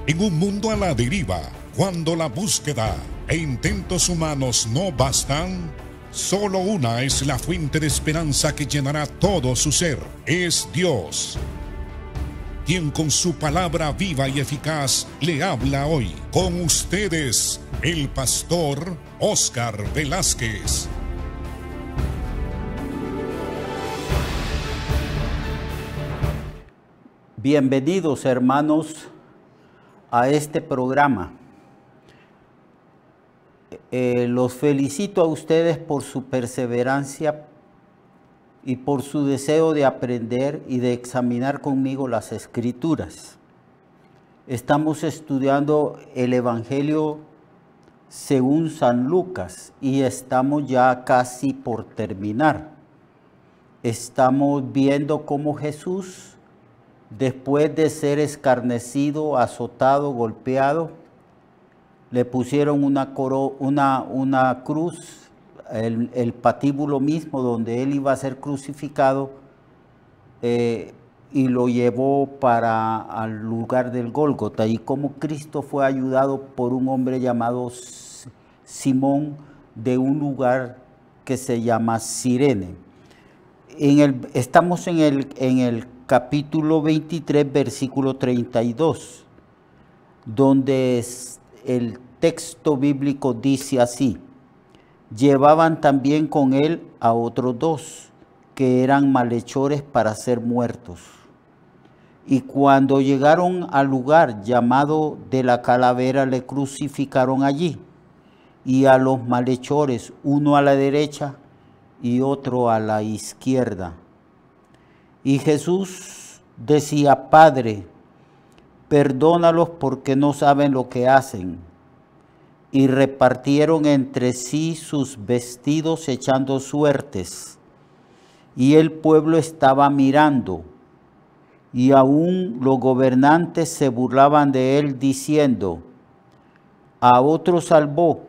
En un mundo a la deriva, cuando la búsqueda e intentos humanos no bastan, solo una es la fuente de esperanza que llenará todo su ser. Es Dios, quien con su palabra viva y eficaz le habla hoy. Con ustedes, el pastor Óscar Velázquez. Bienvenidos, hermanos, a este programa. Los felicito a ustedes por su perseverancia y por su deseo de aprender y de examinar conmigo las Escrituras. Estamos estudiando el Evangelio según San Lucas y estamos ya casi por terminar. Estamos viendo cómo Jesús, después de ser escarnecido, azotado, golpeado, le pusieron una cruz, el patíbulo mismo donde él iba a ser crucificado, y lo llevó al lugar del Gólgota, y como Cristo fue ayudado por un hombre llamado Simón de un lugar que se llama Cirene. Estamos en el capítulo 23, versículo 32, donde el texto bíblico dice así: llevaban también con él a otros dos, que eran malhechores para ser muertos. Y cuando llegaron al lugar llamado de la Calavera, le crucificaron allí, y a los malhechores, uno a la derecha y otro a la izquierda. Y Jesús decía: Padre, perdónalos porque no saben lo que hacen. Y repartieron entre sí sus vestidos echando suertes. Y el pueblo estaba mirando. Y aún los gobernantes se burlaban de él diciendo: a otro salvó,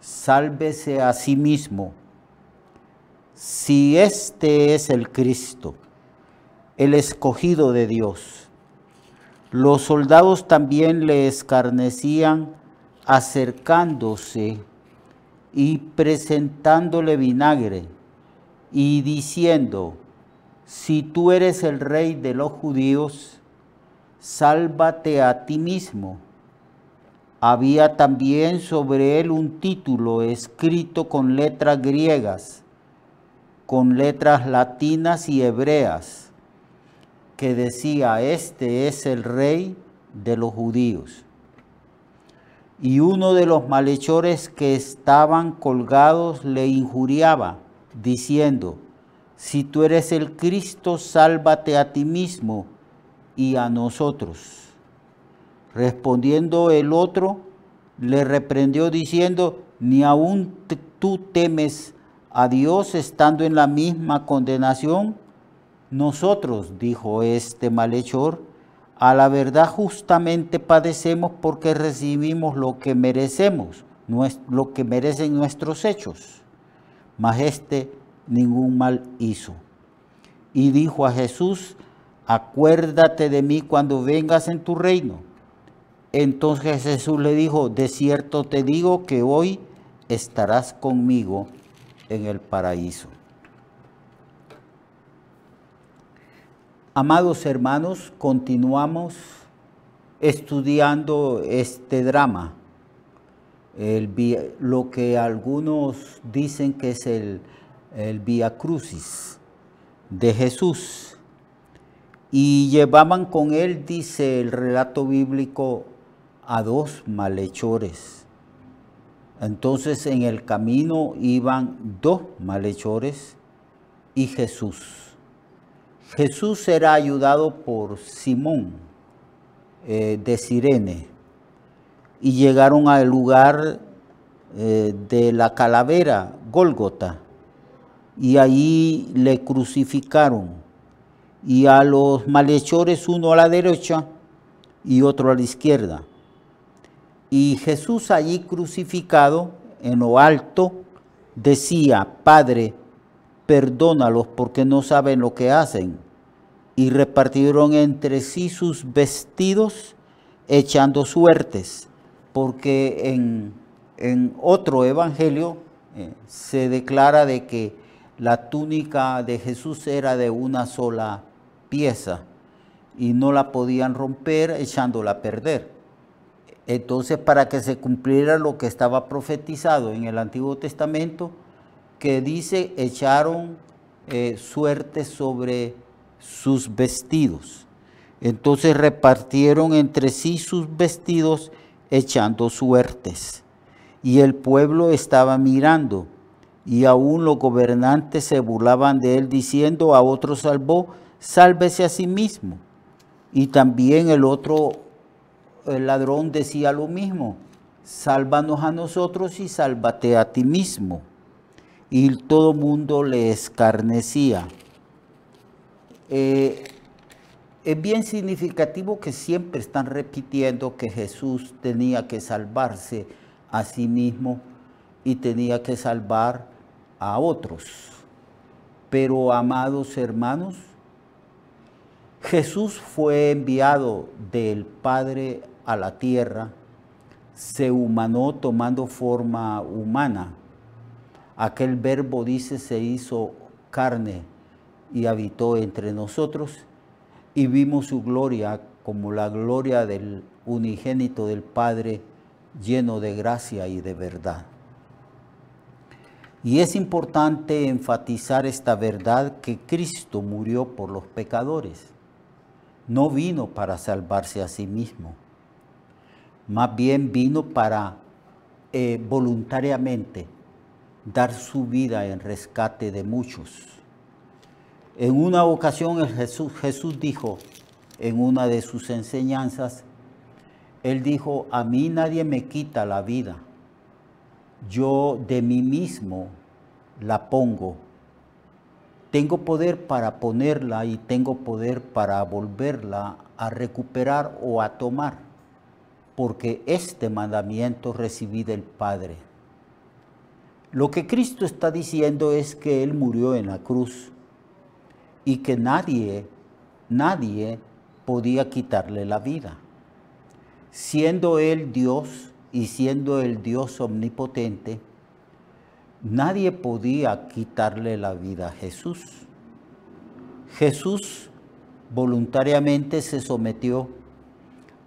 sálvese a sí mismo, si este es el Cristo, el escogido de Dios. Los soldados también le escarnecían, acercándose y presentándole vinagre, y diciendo: si tú eres el rey de los judíos, sálvate a ti mismo. Había también sobre él un título escrito con letras griegas, con letras latinas y hebreas, que decía: este es el rey de los judíos. Y uno de los malhechores que estaban colgados le injuriaba, diciendo: si tú eres el Cristo, sálvate a ti mismo y a nosotros. Respondiendo el otro, le reprendió diciendo: ni aun tú temes a Dios estando en la misma condenación. Nosotros, dijo este malhechor, a la verdad justamente padecemos porque recibimos lo que merecemos, lo que merecen nuestros hechos. Mas este ningún mal hizo. Y dijo a Jesús: acuérdate de mí cuando vengas en tu reino. Entonces Jesús le dijo: de cierto te digo que hoy estarás conmigo en el paraíso. Amados hermanos, continuamos estudiando este drama, lo que algunos dicen que es el Vía Crucis de Jesús. Y llevaban con él, dice el relato bíblico, a dos malhechores. Entonces en el camino iban dos malhechores y Jesús. Jesús era ayudado por Simón de Cirene y llegaron al lugar de la Calavera, Gólgota, y allí le crucificaron, y a los malhechores uno a la derecha y otro a la izquierda. Y Jesús allí crucificado en lo alto decía: Padre, perdónalos porque no saben lo que hacen. Y repartieron entre sí sus vestidos echando suertes, porque en otro evangelio se declara de que la túnica de Jesús era de una sola pieza y no la podían romper echándola a perder. Entonces, para que se cumpliera lo que estaba profetizado en el Antiguo Testamento, que dice, echaron suertes sobre sus vestidos. Entonces repartieron entre sí sus vestidos echando suertes. Y el pueblo estaba mirando, y aún los gobernantes se burlaban de él, diciendo, a otro salvó, sálvese a sí mismo. Y también el ladrón decía lo mismo, sálvanos a nosotros y sálvate a ti mismo. Y todo mundo le escarnecía. Es bien significativo que siempre están repitiendo que Jesús tenía que salvarse a sí mismo y tenía que salvar a otros. Pero, amados hermanos, Jesús fue enviado del Padre a la tierra, se humanó tomando forma humana. Aquel verbo, dice, se hizo carne y habitó entre nosotros, y vimos su gloria como la gloria del unigénito del Padre, lleno de gracia y de verdad. Y es importante enfatizar esta verdad, que Cristo murió por los pecadores. No vino para salvarse a sí mismo, más bien vino para voluntariamente dar su vida en rescate de muchos. En una ocasión Jesús dijo, en una de sus enseñanzas, él dijo, a mí nadie me quita la vida, yo de mí mismo la pongo. Tengo poder para ponerla y tengo poder para volverla a recuperar o a tomar, porque este mandamiento recibí del Padre. Lo que Cristo está diciendo es que Él murió en la cruz y que nadie podía quitarle la vida. Siendo Él Dios y siendo el Dios omnipotente, nadie podía quitarle la vida a Jesús. Jesús voluntariamente se sometió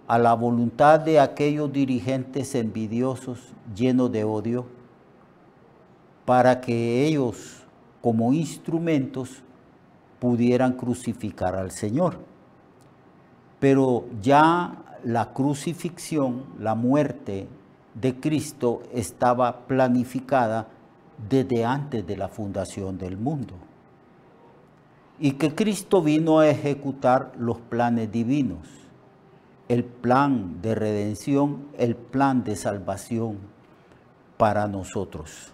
a la voluntad de aquellos dirigentes envidiosos, llenos de odio, para que ellos, como instrumentos, pudieran crucificar al Señor. Pero ya la crucifixión, la muerte de Cristo estaba planificada desde antes de la fundación del mundo. Y que Cristo vino a ejecutar los planes divinos, el plan de redención, el plan de salvación para nosotros.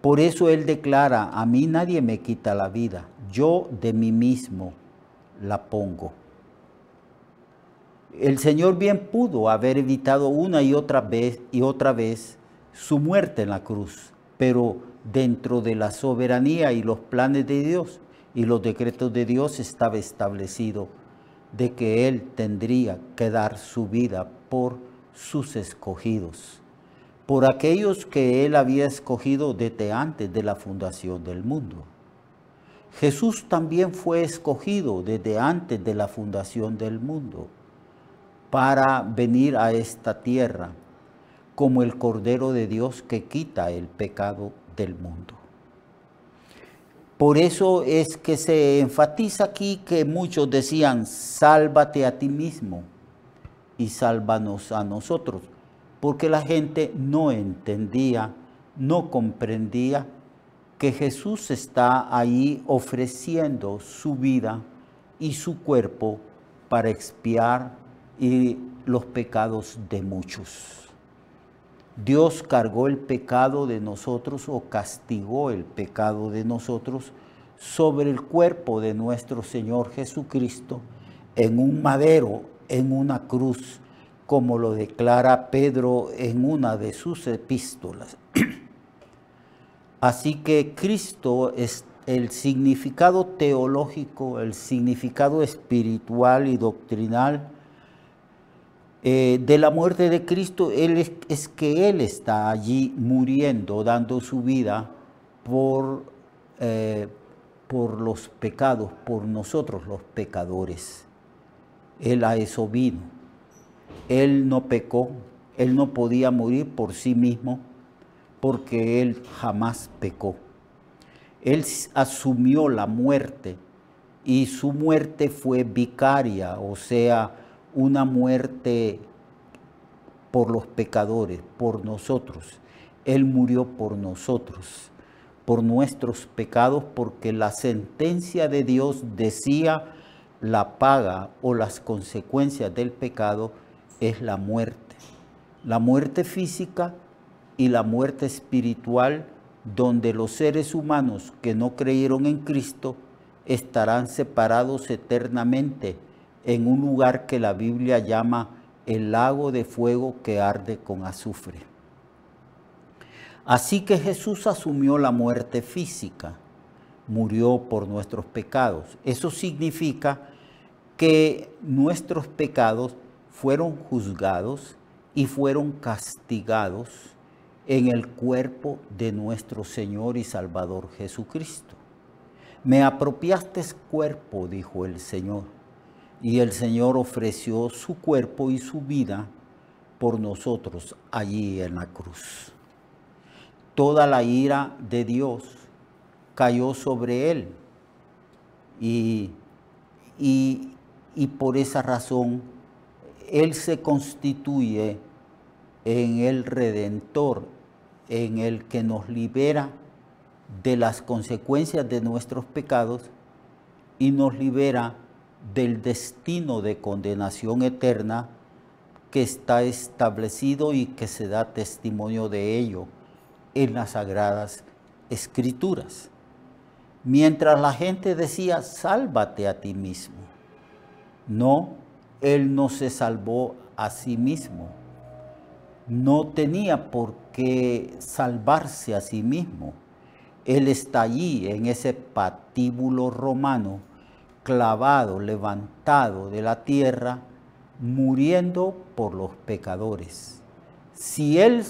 Por eso Él declara, a mí nadie me quita la vida, yo de mí mismo la pongo. El Señor bien pudo haber evitado una y otra vez su muerte en la cruz, pero dentro de la soberanía y los planes de Dios y los decretos de Dios estaba establecido de que Él tendría que dar su vida por sus escogidos, por aquellos que Él había escogido desde antes de la fundación del mundo. Jesús también fue escogido desde antes de la fundación del mundo para venir a esta tierra como el Cordero de Dios que quita el pecado del mundo. Por eso es que se enfatiza aquí que muchos decían, sálvate a ti mismo y sálvanos a nosotros, porque la gente no entendía, no comprendía que Jesús está ahí ofreciendo su vida y su cuerpo para expiar los pecados de muchos. Dios cargó el pecado de nosotros o castigó el pecado de nosotros sobre el cuerpo de nuestro Señor Jesucristo en un madero, en una cruz, como lo declara Pedro en una de sus epístolas. Así que Cristo es el significado teológico, el significado espiritual y doctrinal de la muerte de Cristo es que Él está allí muriendo, dando su vida por los pecados, por nosotros los pecadores. Él a eso vino. Él no pecó, Él no podía morir por sí mismo porque Él jamás pecó. Él asumió la muerte y su muerte fue vicaria, o sea, una muerte por los pecadores, por nosotros. Él murió por nosotros, por nuestros pecados, porque la sentencia de Dios decía la paga o las consecuencias del pecado es la muerte física y la muerte espiritual, donde los seres humanos que no creyeron en Cristo estarán separados eternamente en un lugar que la Biblia llama el lago de fuego que arde con azufre. Así que Jesús asumió la muerte física, murió por nuestros pecados. Eso significa que nuestros pecados fueron juzgados y fueron castigados en el cuerpo de nuestro Señor y Salvador Jesucristo. Me apropiaste cuerpo, dijo el Señor, y el Señor ofreció su cuerpo y su vida por nosotros allí en la cruz. Toda la ira de Dios cayó sobre Él y por esa razón Él se constituye en el Redentor, en el que nos libera de las consecuencias de nuestros pecados y nos libera del destino de condenación eterna que está establecido y que se da testimonio de ello en las Sagradas Escrituras. Mientras la gente decía, sálvate a ti mismo. No, Él no se salvó a sí mismo. No tenía por qué salvarse a sí mismo. Él está allí en ese patíbulo romano, clavado, levantado de la tierra, muriendo por los pecadores. Si Él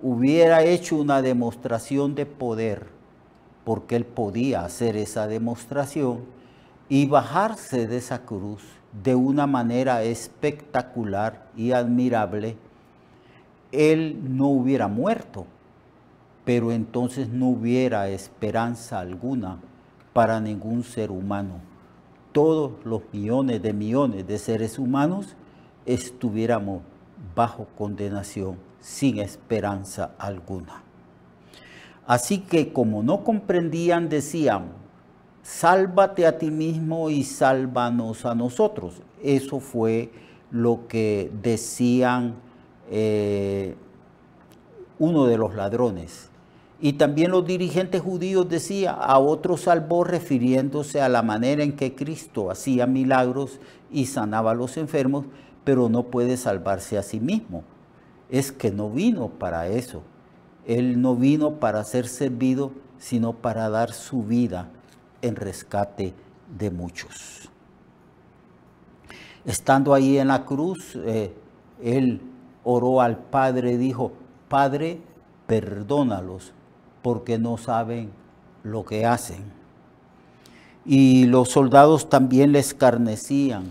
hubiera hecho una demostración de poder, porque Él podía hacer esa demostración, y bajarse de esa cruz de una manera espectacular y admirable, Él no hubiera muerto, pero entonces no hubiera esperanza alguna para ningún ser humano. Todos los millones de seres humanos estuviéramos bajo condenación, sin esperanza alguna. Así que como no comprendían, decían, sálvate a ti mismo y sálvanos a nosotros. Eso fue lo que decían uno de los ladrones. Y también los dirigentes judíos decían, a otro salvó, refiriéndose a la manera en que Cristo hacía milagros y sanaba a los enfermos, pero no puede salvarse a sí mismo. Es que no vino para eso. Él no vino para ser servido, sino para dar su vida en rescate de muchos. Estando ahí en la cruz, Él oró al Padre, dijo, Padre, perdónalos, porque no saben lo que hacen. Y los soldados también le escarnecían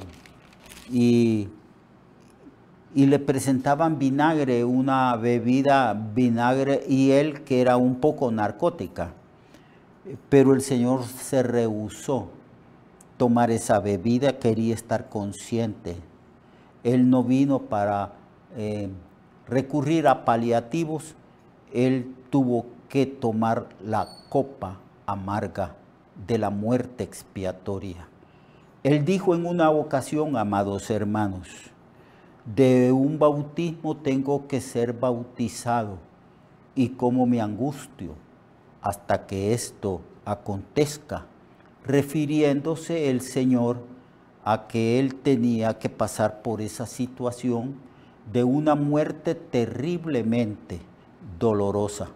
y le presentaban vinagre, una bebida vinagre, y Él que era un poco narcótica. Pero el Señor se rehusó tomar esa bebida, quería estar consciente. Él no vino para recurrir a paliativos, Él tuvo que tomar la copa amarga de la muerte expiatoria. Él dijo en una ocasión, amados hermanos, de un bautismo tengo que ser bautizado, y cómo me angustio hasta que esto acontezca, refiriéndose el Señor a que Él tenía que pasar por esa situación de una muerte terriblemente dolorosa.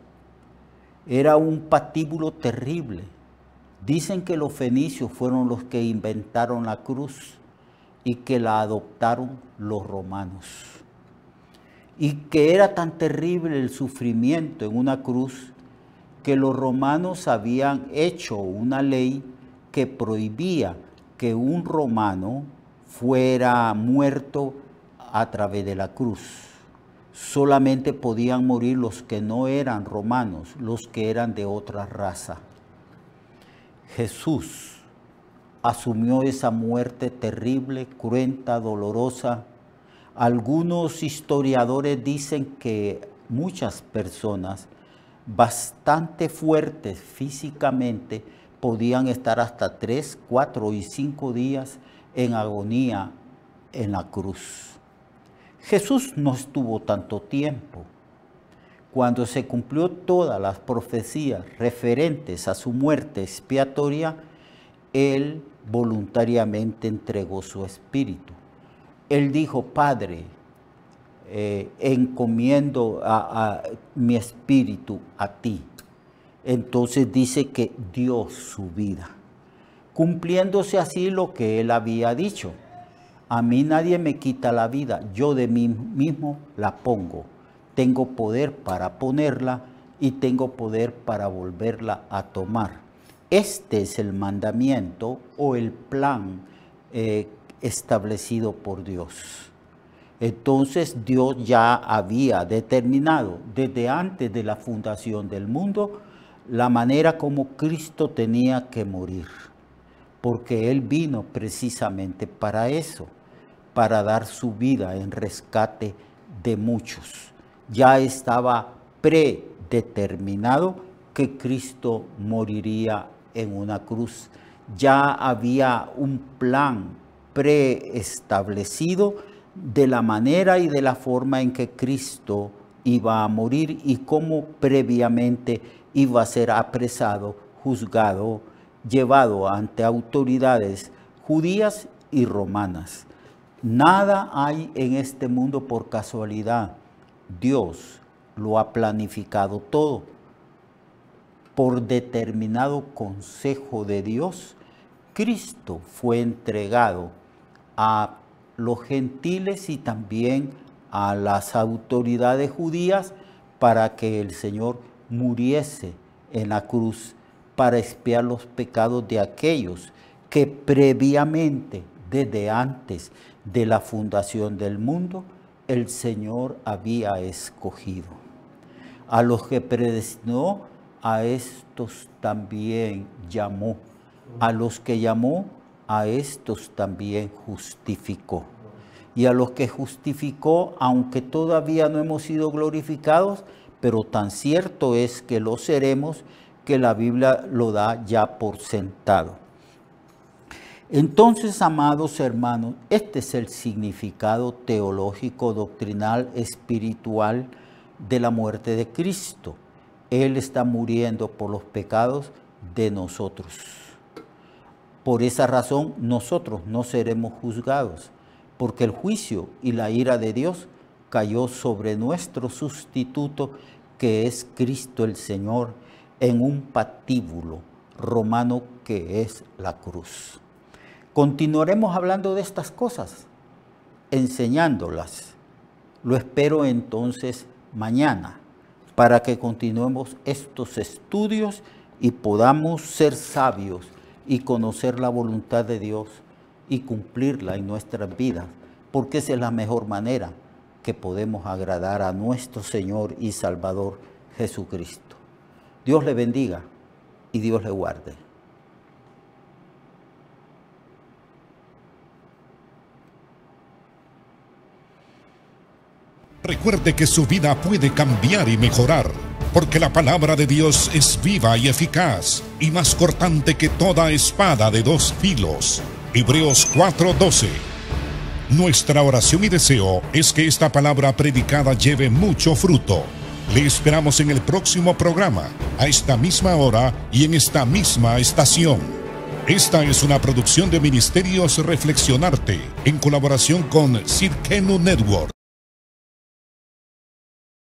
Era un patíbulo terrible. Dicen que los fenicios fueron los que inventaron la cruz y que la adoptaron los romanos. Y que era tan terrible el sufrimiento en una cruz que los romanos habían hecho una ley que prohibía que un romano fuera muerto a través de la cruz. Solamente podían morir los que no eran romanos, los que eran de otra raza. Jesús asumió esa muerte terrible, cruenta, dolorosa. Algunos historiadores dicen que muchas personas bastante fuertes físicamente podían estar hasta 3, 4 y 5 días en agonía en la cruz. Jesús no estuvo tanto tiempo. Cuando se cumplió todas las profecías referentes a su muerte expiatoria, Él voluntariamente entregó su espíritu. Él dijo: Padre, encomiendo a mi espíritu a ti. Entonces dice que dio su vida, cumpliéndose así lo que Él había dicho: a mí nadie me quita la vida, yo de mí mismo la pongo. Tengo poder para ponerla y tengo poder para volverla a tomar. Este es el mandamiento o el plan establecido por Dios. Entonces Dios ya había determinado desde antes de la fundación del mundo la manera como Cristo tenía que morir, porque Él vino precisamente para eso, para dar su vida en rescate de muchos. Ya estaba predeterminado que Cristo moriría en una cruz. Ya había un plan preestablecido de la manera y de la forma en que Cristo iba a morir y cómo previamente iba a ser apresado, juzgado, llevado ante autoridades judías y romanas. Nada hay en este mundo por casualidad. Dios lo ha planificado todo. Por determinado consejo de Dios, Cristo fue entregado a los gentiles y también a las autoridades judías para que el Señor muriese en la cruz para expiar los pecados de aquellos que previamente, desde antes de la fundación del mundo, el Señor había escogido. A los que predestinó, a estos también llamó. A los que llamó, a estos también justificó. Y a los que justificó, aunque todavía no hemos sido glorificados, pero tan cierto es que lo seremos, que la Biblia lo da ya por sentado. Entonces, amados hermanos, este es el significado teológico, doctrinal, espiritual de la muerte de Cristo. Él está muriendo por los pecados de nosotros. Por esa razón, nosotros no seremos juzgados, porque el juicio y la ira de Dios cayó sobre nuestro sustituto, que es Cristo el Señor, en un patíbulo romano que es la cruz. Continuaremos hablando de estas cosas, enseñándolas. Lo espero entonces mañana, para que continuemos estos estudios y podamos ser sabios y conocer la voluntad de Dios y cumplirla en nuestras vidas, porque esa es la mejor manera que podemos agradar a nuestro Señor y Salvador Jesucristo. Dios le bendiga y Dios le guarde. Recuerde que su vida puede cambiar y mejorar, porque la palabra de Dios es viva y eficaz, y más cortante que toda espada de dos filos. Hebreos 4:12. Nuestra oración y deseo es que esta palabra predicada lleve mucho fruto. Le esperamos en el próximo programa, a esta misma hora y en esta misma estación. Esta es una producción de Ministerios Reflexionarte, en colaboración con Cirkenu Network.